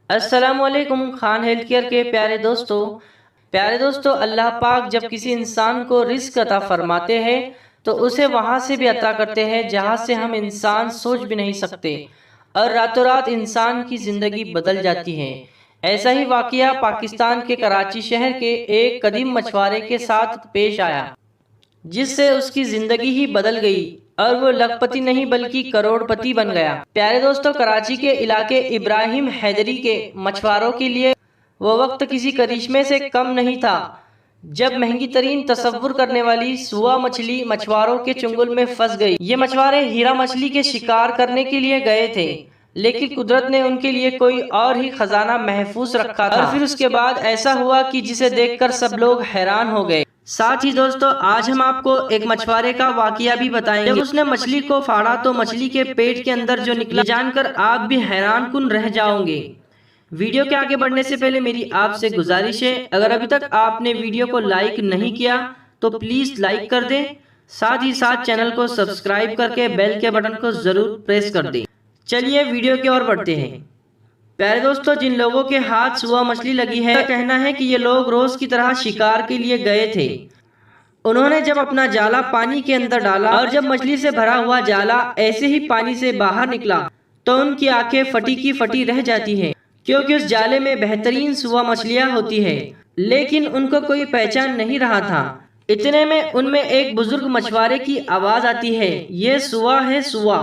السلام علیکم Khan health care کے پیارے دوستوں اللہ پاک جب کسی انسان کو رزق عطا فرماتے ہیں تو اسے وہاں سے بھی عطا کرتے ہیں جہاں سے ہم انسان سوچ بھی نہیں سکتے، اور راتوں رات انسان کی زندگی بدل جاتی ہے۔ ایسا ہی واقعہ پاکستان کے کراچی شہر کے ایک قدیم مچھوارے کے ساتھ پیش آیا، جس سے اس کی زندگی ہی بدل گئی اور وہ لکھ پتی نہیں بلکہ کروڑ پتی بن گیا۔ پیارے دوستوں، کراچی کے علاقے ابراہیم حیدری کے مچھواروں کے لیے وہ وقت کسی کرشمے سے کم نہیں تھا جب مہنگی ترین تصور کرنے والی سوا مچھلی مچھواروں کے چنگل میں پھنس گئی۔ یہ مچھوارے ہیرا مچھلی کے شکار کرنے کے لیے گئے تھے، لیکن قدرت نے ان کے لیے کوئی اور ہی خزانہ محفوظ رکھا تھا، اور پھر اس کے بعد ایسا ہوا کہ جسے دیکھ کر سب لوگ حیران ہو گئے۔ ساتھ ہی دوستو، آج ہم آپ کو ایک مچھوارے کا واقعہ بھی بتائیں گے۔ جب اس نے مچھلی کو پھاڑا تو مچھلی کے پیٹ کے اندر جو نکلا، یہ جان کر آپ بھی حیران کن رہ جاؤں گے۔ ویڈیو کے آگے بڑھنے سے پہلے میری آپ سے گزارش ہے، اگر ابھی تک آپ نے ویڈیو کو لائک نہیں کیا تو پلیز لائک کر دیں، ساتھ ہی ساتھ چینل کو سبسکرائب کر کے بیل کے بٹن کو ضرور پریس کر دیں۔ چلیے ویڈیو کی اور بڑھتے ہیں۔ پیارے دوستو، جن لوگوں کے ہاتھ سوا مچھلی لگی ہے، کہنا ہے کہ یہ لوگ روز کی طرح شکار کے لیے گئے تھے۔ انہوں نے جب اپنا جالا پانی کے اندر ڈالا اور جب مچھلی سے بھرا ہوا جالا ایسے ہی پانی سے باہر نکلا تو ان کی آنکھیں پھٹی کی پھٹی رہ جاتی ہیں، کیونکہ اس جالے میں بہترین سوا مچھلیاں ہوتی ہے، لیکن ان کو کوئی پہچان نہیں رہا تھا۔ اتنے میں ان میں ایک بزرگ مچھوارے کی آواز آتی ہے، یہ سوا ہے سوا۔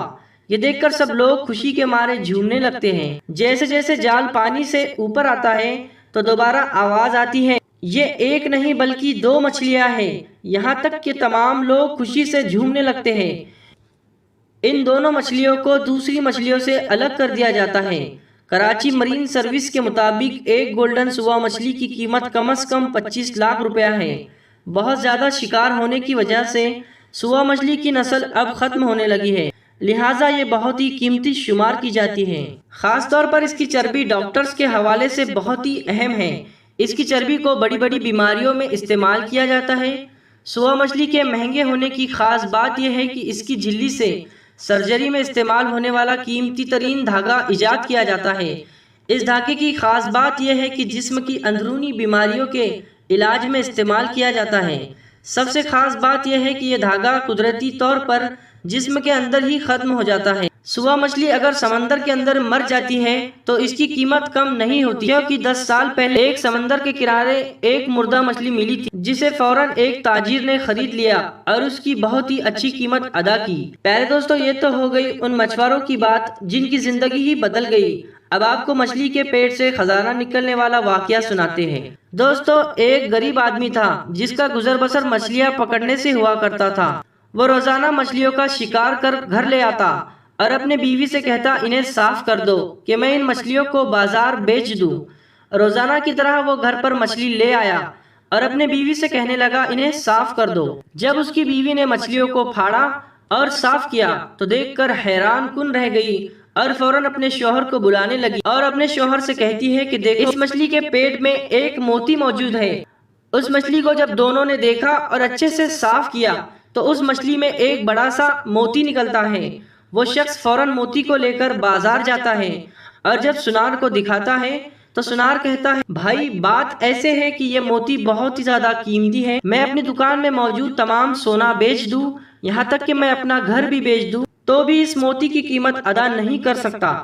یہ دیکھ کر سب لوگ خوشی کے مارے جھومنے لگتے ہیں۔ جیسے جیسے جال پانی سے اوپر آتا ہے تو دوبارہ آواز آتی ہے، یہ ایک نہیں بلکہ دو مچھلیاں ہیں۔ یہاں تک کہ تمام لوگ خوشی سے جھومنے لگتے ہیں۔ ان دونوں مچھلیوں کو دوسری مچھلیوں سے الگ کر دیا جاتا ہے۔ کراچی مرین سروس کے مطابق ایک گولڈن سوا مچھلی کی قیمت کم از کم 25 لاکھ روپیہ ہے۔ بہت زیادہ شکار ہونے کی وجہ سے سوا مچھلی کی نسل اب ختم ہونے لگی ہے، لہٰذا یہ بہت ہی قیمتی شمار کی جاتی ہے۔ خاص طور پر اس کی چربی ڈاکٹرز کے حوالے سے بہت ہی اہم ہے۔ اس کی چربی کو بڑی بڑی بیماریوں میں استعمال کیا جاتا ہے۔ سوا مچھلی کے مہنگے ہونے کی خاص بات یہ ہے کہ اس کی جھلی سے سرجری میں استعمال ہونے والا قیمتی ترین دھاگا ایجاد کیا جاتا ہے۔ اس دھاگے کی خاص بات یہ ہے کہ جسم کی اندرونی بیماریوں کے علاج میں استعمال کیا جاتا ہے۔ سب سے خاص بات یہ ہے کہ یہ دھاگا قدرتی طور پر جسم کے اندر ہی ختم ہو جاتا ہے۔ سوا مچھلی اگر سمندر کے اندر مر جاتی ہے تو اس کی قیمت کم نہیں ہوتی، کیونکہ 10 سال پہلے ایک سمندر کے کنارے ایک مردہ مچھلی ملی تھی، جسے فوراً ایک تاجر نے خرید لیا اور اس کی بہت ہی اچھی قیمت ادا کی۔ پیارے دوستو، یہ تو ہو گئی ان مچھواروں کی بات جن کی زندگی ہی بدل گئی۔ اب آپ کو مچھلی کے پیٹ سے خزانہ نکلنے والا واقعہ سناتے ہیں۔ دوستو، ایک غریب آدمی تھا جس کا گزر بسر مچھلیاں پکڑنے سے ہوا کرتا تھا۔ وہ روزانہ مچھلیوں کا شکار کر گھر لے آتا اور اپنے بیوی سے کہتا، انہیں صاف کر دو کہ میں ان مچھلیوں کو بازار بیچ دوں۔ روزانہ کی طرح وہ گھر پر مچھلی لے آیا اور اپنے بیوی سے کہنے لگا، انہیں صاف کر دو۔ جب اس کی بیوی نے مچھلیوں کو پھاڑا اور صاف کیا تو دیکھ کر حیران کن رہ گئی اور فوراً اپنے شوہر کو بلانے لگی اور اپنے شوہر سے کہتی ہے کہ دیکھو، اس مچھلی کے پیٹ میں ایک موتی موجود ہے۔ اس مچھلی کو جب دونوں نے دیکھا اور اچھے سے صاف کیا تو اس مچھلی میں ایک بڑا سا موتی نکلتا ہے۔ وہ شخص فوراً موتی کو لے کر بازار جاتا ہے اور جب سنار کو دکھاتا ہے تو سنار کہتا ہے، بھائی بات ایسے ہے کہ یہ موتی بہت ہی زیادہ قیمتی ہے، میں اپنی دکان میں موجود تمام سونا بیچ دوں، یہاں تک کہ میں اپنا گھر بھی بیچ دوں، تو بھی اس موتی کی قیمت ادا نہیں کر سکتا۔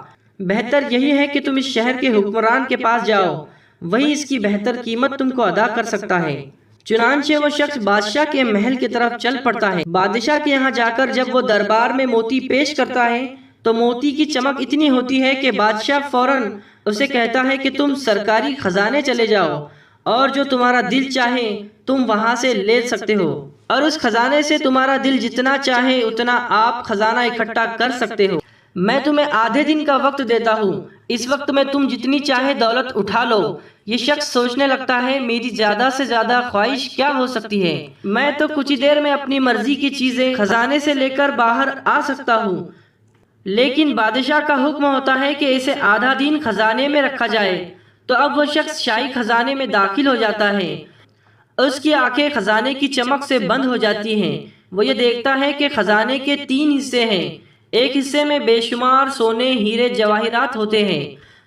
بہتر یہی ہے کہ تم اس شہر کے حکمران کے پاس جاؤ، وہی اس کی بہتر قیمت تم کو ادا کر سکتا ہے۔ چنانچہ وہ شخص بادشاہ کے محل کی طرف چل پڑتا ہے۔ بادشاہ کے یہاں جا کر جب وہ دربار میں موتی پیش کرتا ہے تو موتی کی چمک اتنی ہوتی ہے کہ بادشاہ فوراً اسے کہتا ہے کہ تم سرکاری خزانے چلے جاؤ اور جو تمہارا دل چاہے تم وہاں سے لے سکتے ہو، اور اس خزانے سے تمہارا دل جتنا چاہے اتنا آپ خزانہ اکٹھا کر سکتے ہو۔ میں تمہیں آدھے دن کا وقت دیتا ہوں، اس وقت میں تم جتنی چاہے دولت اٹھا لو۔ یہ شخص سوچنے لگتا ہے، میری زیادہ سے زیادہ خواہش کیا ہو سکتی ہے، میں تو کچھ ہی دیر میں اپنی مرضی کی چیزیں خزانے سے لے کر باہر آ سکتا ہوں، لیکن بادشاہ کا حکم ہوتا ہے کہ اسے آدھا دن خزانے میں رکھا جائے۔ تو اب وہ شخص شاہی خزانے میں داخل ہو جاتا ہے۔ اس کی آنکھیں خزانے کی چمک سے بند ہو جاتی ہیں۔ وہ یہ دیکھتا ہے کہ خزانے کے 3 حصے ہیں۔ ایک حصے میں بے شمار سونے، ہیرے، جواہرات ہوتے ہیں،